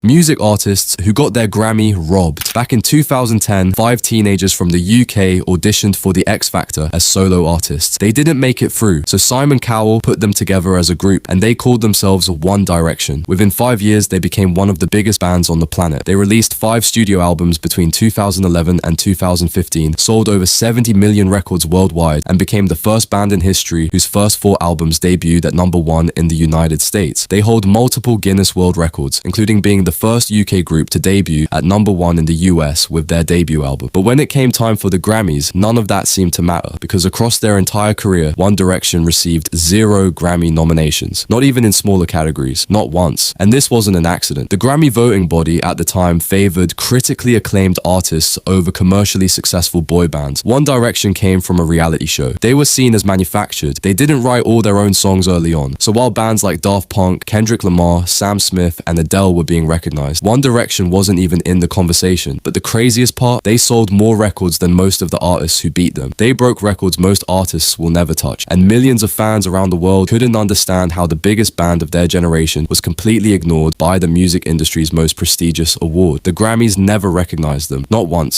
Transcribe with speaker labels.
Speaker 1: Music artists who got their Grammy robbed. Back in 2010, 5 teenagers from the UK auditioned for the X Factor as solo artists. They didn't make it through, so Simon Cowell put them together as a group, and they called themselves One Direction. Within 5 years, they became one of the biggest bands on the planet. They released 5 studio albums between 2011 and 2015, sold over 70 million records worldwide, and became the first band in history whose first 4 albums debuted at #1 in the United States. They hold multiple Guinness World Records, including being the first UK group to debut at #1 in the US with their debut album. But when it came time for the Grammys, none of that seemed to matter, because across their entire career, One Direction received 0 Grammy nominations, not even in smaller categories, not once. And this wasn't an accident. The Grammy voting body at the time favored critically acclaimed artists over commercially successful boy bands. One Direction came from a reality show. They were seen as manufactured. They didn't write all their own songs early on. So while bands like Daft Punk, Kendrick Lamar, Sam Smith, and Adele were being recognized, One Direction wasn't even in the conversation. But the craziest part, they sold more records than most of the artists who beat them. They broke records most artists will never touch. And millions of fans around the world couldn't understand how the biggest band of their generation was completely ignored by the music industry's most prestigious award. The Grammys never recognized them, not once.